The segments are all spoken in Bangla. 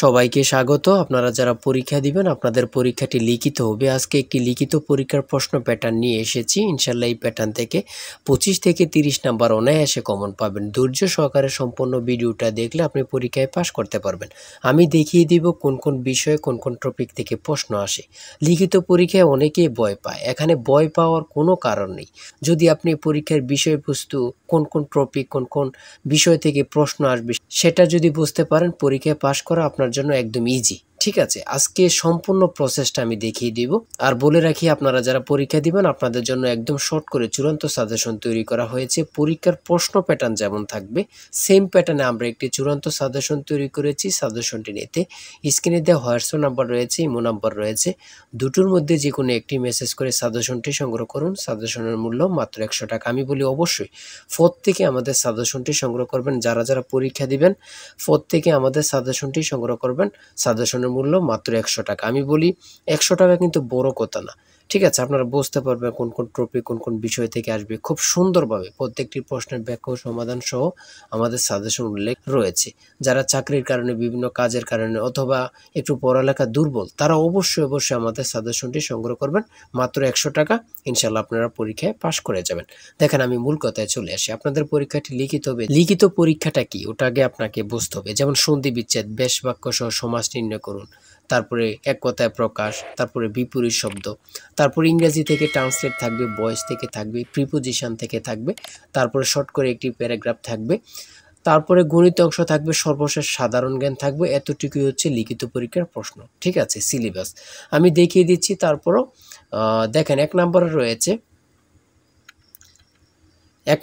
সবাইকে স্বাগত। আপনারা যারা পরীক্ষা দিবেন আপনাদের পরীক্ষাটি লিখিত হবে। আজকে একটি লিখিত পরীক্ষার প্রশ্ন প্যাটার্ন নিয়ে এসেছি। ইনশাল্লাহ এই প্যাটার্ন থেকে 25 থেকে 30 নাম্বার অনায়াসে কমন পাবেন। ধৈর্য সহকারে সম্পূর্ণ ভিডিওটা দেখলে আপনি পরীক্ষায় পাস করতে পারবেন। আমি দেখিয়ে দিব কোন কোন বিষয়ে কোন কোন টপিক থেকে প্রশ্ন আসে। লিখিত পরীক্ষায় অনেকেই ভয় পায়, এখানে ভয় পাওয়ার কোনো কারণ নেই। যদি আপনি পরীক্ষার বিষয়বস্তু কোন কোন টপিক কোন কোন বিষয় থেকে প্রশ্ন আসবে সেটা যদি বুঝতে পারেন, পরীক্ষায় পাস করা আপনার জন্য একদম ইজি। ঠিক আছে, আজকে সম্পূর্ণ প্রসেসটা আমি দেখিয়ে দিব। আর বলে রাখি, আপনারা যারা পরীক্ষা দিবেন আপনাদের জন্য একদম শর্ট করে চূড়ান্ত সাজেশন তৈরি করা হয়েছে। পরীক্ষার প্রশ্ন প্যাটার্ন যেমন থাকবে সেম প্যাটার্নে আমরা একটি চূড়ান্ত সাজেশন তৈরি করেছি। সাজেশনটি নিতে স্ক্রিনে দেওয়া হোয়াটসঅ্যাপ নাম্বার রয়েছে, ইমো নাম্বার রয়েছে, দুটোর মধ্যে যে কোনো একটি মেসেজ করে সাজেশনটি সংগ্রহ করুন। সাজেশনের মূল্য মাত্র 100 টাকা। আমি বলি অবশ্যই প্রত্যেকে আমাদের সাজেশনটি সংগ্রহ করবেন। যারা যারা পরীক্ষা দিবেন প্রত্যেকে আমাদের সাজেশনটি সংগ্রহ করবেন। সাজেশনের মূল্য মাত্র 100 টাকা। আমি বলি 100 টাকা কিন্তু বড় কথা না। ঠিক আছে, আপনারা বুঝতে পারবেন কোন কোন টপিক কোন কোন বিষয় থেকে আসবে। খুব সুন্দরভাবে প্রত্যেকটি প্রশ্নের ব্যাখ্যা ও সমাধান সহ আমাদের সাজেশন উল্লেখ রয়েছে। যারা চাকরির কারণে, বিভিন্ন কাজের কারণে অথবা একটু পড়ালেখা দুর্বল, তারা অবশ্যই আমাদের সাজেশনটি সংগ্রহ করবেন। মাত্র 100 টাকা। ইনশাল্লাহ আপনারা পরীক্ষায় পাশ করে যাবেন। দেখেন, আমি মূল কথায় চলে আসি। আপনাদের পরীক্ষাটি লিখিত হবে। লিখিত পরীক্ষাটা কি ওটা আগে আপনাকে বুঝতে হবে। যেমন সন্ধি বিচ্ছেদ, বেশ বাক্য সহ সমাস নির্ণয় করুন, তারপরে এক কথায় প্রকাশ, তারপরে বিপরীত শব্দ, তারপরে ইংরেজি থেকে ট্রান্সলেট থাকবে, ভয়েস থেকে থাকবে, প্রিপোজিশন থেকে থাকবে, তারপরে শর্ট করে একটি প্যারাগ্রাফ থাকবে, তারপরে গণিত অংশ থাকবে, সর্বশেষ সাধারণ জ্ঞান থাকবে। এতটুকুই হচ্ছে লিখিত পরীক্ষার প্রশ্ন। ঠিক আছে, সিলেবাস আমি দেখিয়ে দিচ্ছি। তারপরও দেখেন, এক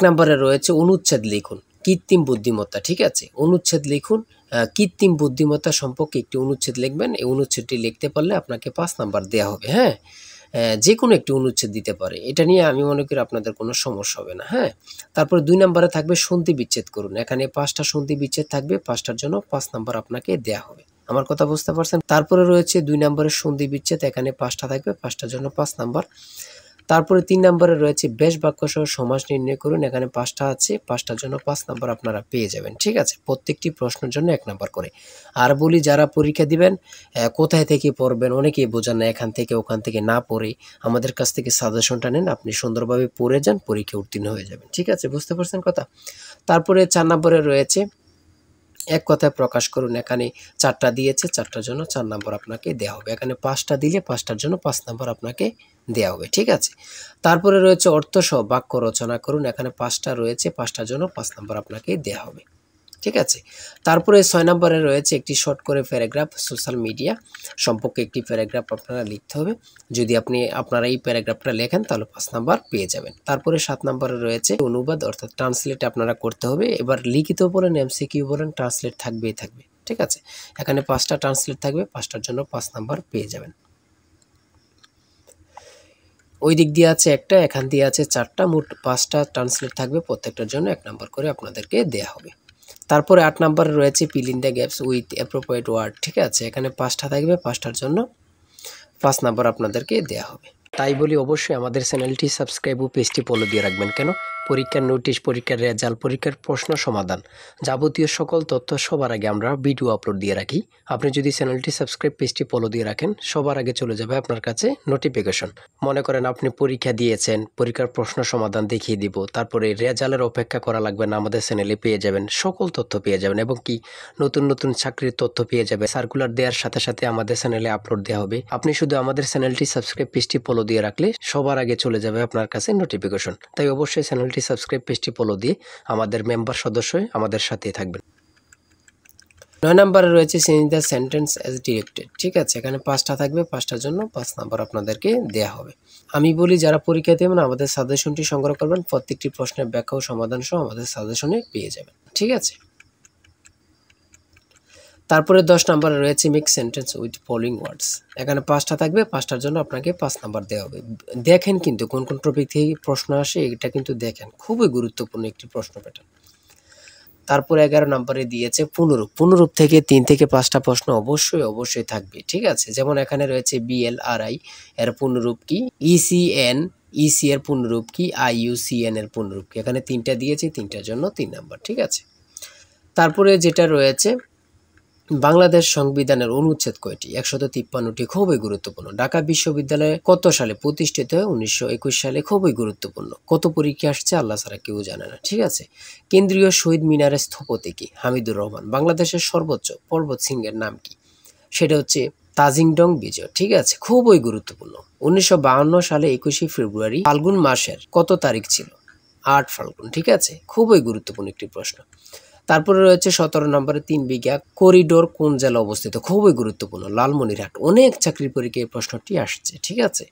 নম্বরে রয়েছে অনুচ্ছেদ লিখুন, কৃত্রিম বুদ্ধিমত্তা। ঠিক আছে, অনুচ্ছেদ লিখুন, কৃত্রিম বুদ্ধিমত্তা সম্পর্কে একটি অনুচ্ছেদ লিখবেন। এই অনুচ্ছেদটি লিখতে পারলে আপনাকে 5 নাম্বার দেওয়া হবে। হ্যাঁ, যে কোনো একটি অনুচ্ছেদ দিতে পারে, এটা নিয়ে আমি মনে করি আপনাদের কোনো সমস্যা হবে না। হ্যাঁ, তারপরে 2 নম্বরে থাকবে সন্ধি বিচ্ছেদ করুন। এখানে 5টা সন্ধি বিচ্ছেদ থাকবে, 5টার জন্য 5 নাম্বার আপনাকে দেওয়া হবে। আমার কথা বুঝতে পারছেন? তারপরে রয়েছে 2 নম্বরের সন্ধি বিচ্ছেদ, এখানে 5টা থাকবে, 5টার জন্য 5 নাম্বার। তারপরে 3 নম্বরে রয়েছে বেশ বাক্য সহ সমাস নির্ণয় করুন। এখানে 5টা আছে, 5টার জন্য 5 নাম্বার আপনারা পেয়ে যাবেন। ঠিক আছে, প্রত্যেকটি প্রশ্নের জন্য 1 নাম্বার করে। আর বলি, যারা পরীক্ষা দিবেন কোথায় থেকে পড়বেন, অনেকেই বোঝেন না। এখান থেকে ওখান থেকে না পড়ে আমাদের কাছ থেকে সাজেশনটা নেন, আপনি সুন্দরভাবে পড়ে যান, পরীক্ষা উত্তীর্ণ হয়ে যাবেন। ঠিক আছে, বুঝতে পারছেন কথা? তারপরে 4 নম্বরে রয়েছে এক কথায় প্রকাশ করুন। এখানে 4টা দিয়েছে, 4টার জন্য 4 নাম্বার আপনাকে দেওয়া হবে। এখানে 5টা দিলে 5টার জন্য 5 নাম্বার আপনাকে দেওয়া হবে। ঠিক আছে, তারপরে রয়েছে অর্থ সহ বাক্য রচনা করুন। এখানে 5টা রয়েছে, 5টার জন্য 5 নাম্বার আপনাকে দেওয়া হবে। ঠিক আছে, তারপরে 6 নম্বরে রয়েছে একটি শর্ট করে প্যারাগ্রাফ, সোশ্যাল মিডিয়া সম্পর্কে একটি প্যারাগ্রাফ আপনারা লিখতে হবে। যদি আপনারা এই প্যারাগ্রাফটা লেখেন তাহলে 5 নাম্বার পেয়ে যাবেন। তারপরে 7 নম্বরে রয়েছে অনুবাদ, অর্থাৎ ট্রান্সলেট আপনারা করতে হবে। এবার লিখিত বলেন, এমসিকিউ বলেন, ট্রান্সলেট থাকবেই থাকবে। ঠিক আছে, এখানে 5টা ট্রান্সলেট থাকবে, 5টার জন্য 5 নাম্বার পেয়ে যাবেন। ওই দিক দিয়ে আছে একটা, এখান দিয়ে আছে 4টা, মোট 5টা ট্রান্সলেট থাকবে, প্রত্যেকটার জন্য 1 নাম্বার করে আপনাদেরকে দেওয়া হবে। তারপরে 8 নম্বরে রয়েছে fill in the gaps with appropriate word. ঠিক আছে, এখানে 5টা থাকবে, 5টার জন্য 5 নাম্বার আপনাদেরকে দেওয়া হবে। তাই বলি অবশ্যই আমাদের চ্যানেলটি সাবস্ক্রাইব ও পেজটি ফলো দিয়ে রাখবেন। কেন? পরীক্ষার নোটিশ, পরীক্ষার রেজাল্ট, পরীক্ষার প্রশ্ন সমাধান, যাবতীয় সকল তথ্য সবার আগে আমরা ভিডিও আপলোড দিয়ে রাখি। আপনি যদি চ্যানেলটি সাবস্ক্রাইব, পেজটি ফলো দিয়ে রাখেন, সবার আগে চলে যাবে আপনার কাছে নোটিফিকেশন। মনে করেন আপনি পরীক্ষা দিয়েছেন, পরীক্ষার প্রশ্ন সমাধান দেখিয়ে দিব, তারপরে রেজাল্টের অপেক্ষা করা লাগবে না, আমাদের চ্যানেলে পেয়ে যাবেন, সকল তথ্য পেয়ে যাবেন। এবং কি নতুন নতুন চাকরির তথ্য পেয়ে যাবে। সার্কুলার দেওয়ার সাথে সাথে আমাদের চ্যানেলে আপলোড দেওয়া হবে। আপনি শুধু আমাদের চ্যানেলটি সাবস্ক্রাইব, পেজটি ফলো দিয়ে রাখলে সবার আগে চলে যাবে আপনার কাছে নোটিফিকেশন। তাই অবশ্যই চ্যানেলটি সাবস্ক্রাইব, পেজটি ফলো দিয়ে আমাদের মেম্বার সদস্য হয়ে আমাদের সাথেই থাকবেন। 9 নম্বরে রয়েছে change the sentence as directed. ঠিক আছে, এখানে 5টা থাকবে, 5টার জন্য 5 নাম্বার আপনাদেরকে দেওয়া হবে। আমি বলি, যারা পরীক্ষা দেবেন আমাদের সাজেশনটি সংগ্রহ করবেন, প্রত্যেকটি প্রশ্নের ব্যাখ্যা ও সমাধান সহ আমাদের সাজেশনে পেয়ে যাবেন। ঠিক আছে, তারপরে 10 নম্বরে রয়েছে মেক সেন্টেন্স উইথ ফলোইং ওয়ার্ডস। এখানে 5টা থাকবে, 5টার জন্য আপনাকে 5 নাম্বার দেওয়া হবে। দেখেন কিন্তু কোন কোন টপিক থেকে প্রশ্ন আসে, এটা কিন্তু দেখেন, খুবই গুরুত্বপূর্ণ একটি প্রশ্ন প্যাটার্ন। তারপরে 11 নম্বরে দিয়েছে পুনরূপ। পুনরূপ থেকে 3 থেকে 5টা প্রশ্ন অবশ্যই থাকবে। ঠিক আছে, যেমন এখানে রয়েছে BLRI এর পুনরূপ কি, ECN EC এর পুনরূপ কি, IUCN এর পুনরূপ কি। এখানে 3টা দিয়েছে, 3টার জন্য 3 নাম্বার। ঠিক আছে, তারপরে যেটা রয়েছে বাংলাদেশ সংবিধানের অনুচ্ছেদ কয়টি? 153টি। খুবই গুরুত্বপূর্ণ। ঢাকা বিশ্ববিদ্যালয় কত সালে প্রতিষ্ঠিত হয়? 1921 সালে। খুবই গুরুত্বপূর্ণ। কত পরীক্ষা আসছে? আল্লাহ ছাড়া কেউ জানে না। ঠিক আছে। কেন্দ্রীয় শহীদ মিনারের স্থপতি কি? হামিদুর রহমান। বাংলাদেশের সর্বোচ্চ পর্বত শৃঙ্গের নাম কি? সেটা হচ্ছে তাজিংডং বিজয়। ঠিক আছে, খুবই গুরুত্বপূর্ণ। 1952 সালে 21শে ফেব্রুয়ারি ফাল্গুন মাসের কত তারিখ ছিল? 8 ফাল্গুন। ঠিক আছে, খুবই গুরুত্বপূর্ণ একটি প্রশ্ন। তারপরে রয়েছে 17 নম্বরে 3 বিঘা করিডোর কোন জেলা অবস্থিত? খুবই গুরুত্বপূর্ণ, লালমনিরহাট। অনেক চাকরির পরীক্ষায় এই প্রশ্নটি আসছে। ঠিক আছে।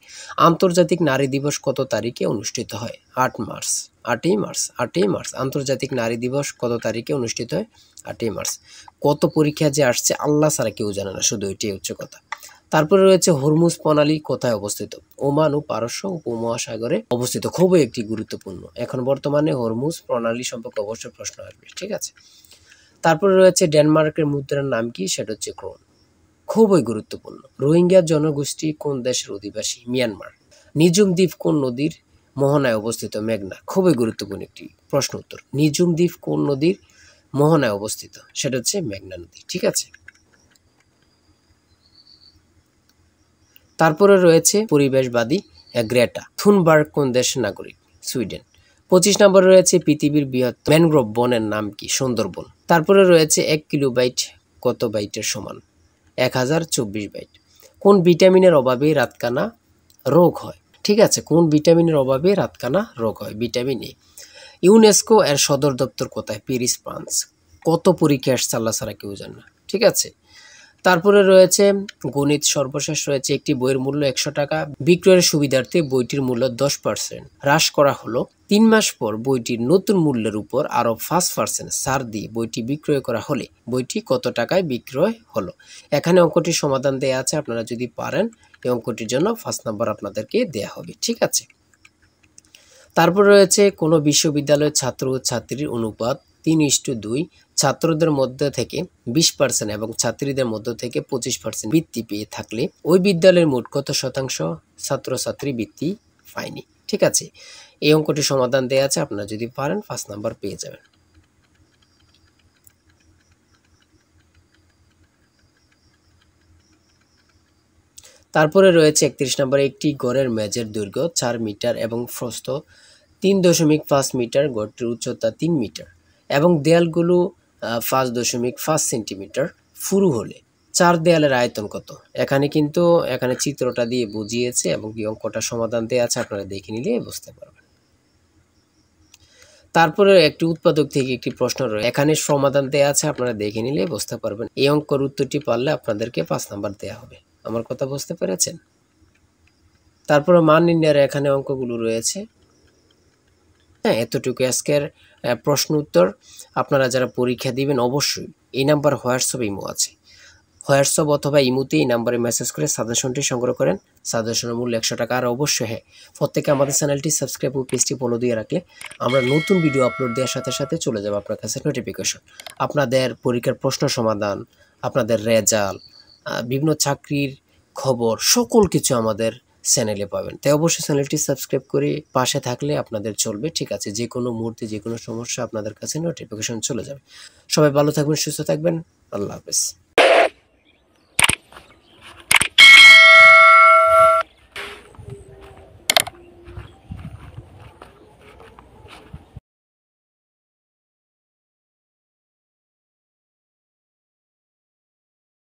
আন্তর্জাতিক নারী দিবস কত তারিখে অনুষ্ঠিত হয়? 8 মার্চ। 8ই মার্চ। 8ই মার্চ আন্তর্জাতিক নারী দিবস কত তারিখে অনুষ্ঠিত হয়? 8ই মার্চ। কত পরীক্ষা যে আসছে আল্লাহ ছাড়া কেউ জানে না, শুধু এটাই হচ্ছে কথা। তারপরে রয়েছে হরমুজ প্রণালী কোথায় অবস্থিত? ওমান ও পারস্য উপমহাসাগরে অবস্থিত। খুবই একটি গুরুত্বপূর্ণ। এখন বর্তমানে হরমুজ প্রণালী সম্পর্কে অবশ্যই প্রশ্ন আসবে। ঠিক আছে। তারপরে রয়েছে ডেনমার্কের মুদ্রার নাম কি? সেটা হচ্ছে ক্রোন। খুবই গুরুত্বপূর্ণ। রোহিঙ্গা জনগোষ্ঠী কোন দেশের অধিবাসী? মিয়ানমার। নিজুম দ্বীপ কোন নদীর মোহনায় অবস্থিত? মেঘনা। খুবই গুরুত্বপূর্ণ একটি প্রশ্ন উত্তর। নিজুম দ্বীপ কোন নদীর মোহনায় অবস্থিত? সেটা হচ্ছে মেঘনা নদী। ঠিক আছে। তারপরে রয়েছে পরিবেশবাদী গ্রেটা থুনবার্গ কোন দেশের নাগরিক? সুইডেন। 25 নম্বরে রয়েছে পৃথিবীর বৃহত্তম ম্যানগ্রোভ বনের নাম কি? সুন্দরবন। তারপরে রয়েছে 1 কিলোবাইট কত বাইটের সমান? 1024 বাইট। কোন ভিটামিনের অভাবে রাতকানা রোগ হয়? ঠিক আছে, কোন ভিটামিনের অভাবে রাতকানা রোগ হয়? Vitamin A. ইউনেস্কো এর সদর দপ্তর কোথায়? Paris, France. কত পরীক্ষা আসছে আল্লাহ ছাড়া কেউ জানে না। ঠিক আছে। তারপরে রয়েছে গণিত। সর্বশেষ রয়েছে একটি বইয়ের মূল্য 100 টাকা। বিক্রয়ের সুবিধার্থে বইটির মূল্য 10% হ্রাস করা হলো। 3 মাস পর বইটির নতুন মূল্যের উপর আরও 5% ছাড় দিয়ে বইটি বিক্রয় করা হলে বইটি কত টাকায় বিক্রয় হলো? এখানে অঙ্কটির সমাধান দেয়া আছে, আপনারা যদি পারেন এই অঙ্কটির জন্য 5 নাম্বার আপনাদেরকে দেয়া হবে। ঠিক আছে। তারপর রয়েছে কোনো বিশ্ববিদ্যালয়ের ছাত্র ও ছাত্রীর অনুপাত 3:2, ছাত্রদের মধ্যে থেকে 20% এবং ছাত্রীদের মধ্যে থেকে 25% বৃত্তি পেয়ে থাকলে ওই বিদ্যালয়ের মোট কত শতাংশ ছাত্রছাত্রী বৃত্তি পায়নি? ঠিক আছে। এই অঙ্কটির সমাধান দেওয়া আছে, আপনারা যদি পারেন 5 নাম্বার পেয়ে যাবেন। তারপরে রয়েছে 31 নম্বরে একটি গড়ের মেঝের দৈর্ঘ্য 4 মিটার এবং প্রস্থ 3.5 মিটার, গড়টির উচ্চতা 3 মিটার এবং দেয়ালগুলো 5.5 সেন্টিমিটার পুরু হলে 4 দেয়ালের আয়তন কত? এখানে চিত্রটা দিয়ে বুঝিয়েছে এবং কি অঙ্কটা সমাধান দেওয়া আছে, আপনারা দেখে নিলে বুঝতে পারবেন। তারপরে একটি উৎপাদক থেকে একটি প্রশ্ন রয়েছে, এখানে সমাধান দেওয়া আছে, আপনারা দেখে নিলে বুঝতে পারবেন। এই অঙ্কের উত্তরটি পারলে আপনাদেরকে 5 নাম্বার দেওয়া হবে। আমার কথা বুঝতে পেরেছেন? তারপরে মান নির্ণয়ের এখানে অঙ্কগুলো রয়েছে। হ্যাঁ, এতটুকু আজকের প্রশ্ন উত্তর। আপনারা যারা পরীক্ষা দিবেন অবশ্যই এই নাম্বার হোয়াটসঅ্যাপ ইমো আছে, হোয়াটসঅ্যাপ অথবা ইমোতে এই নাম্বারে মেসেজ করে সাজেশনটি সংগ্রহ করেন। সাজেশনের মূল্য 100 টাকা। আর অবশ্যই হ্যাঁ, প্রত্যেকে আমাদের চ্যানেলটি সাবস্ক্রাইব ও পেজটি ফলো দিয়ে রাখলে আমরা নতুন ভিডিও আপলোড দেওয়ার সাথে সাথে চলে যাবে আপনার কাছে নোটিফিকেশন। আপনাদের পরীক্ষার প্রশ্ন সমাধান, আপনাদের রেজাল্ট, বিভিন্ন চাকরির খবর, সকল কিছু আমাদের চ্যানেলে পাবেন। তাই অবশ্যই চ্যানেলটি সাবস্ক্রাইব করে পাশে থাকলে আপনাদের চলবে। ঠিক আছে, যে কোনো মুহূর্তে যে কোনো সমস্যা আপনাদের কাছে নোটিফিকেশন চলে যাবে। সবাই ভালো থাকবেন, সুস্থ থাকবেন। আল্লাহ হাফেজ।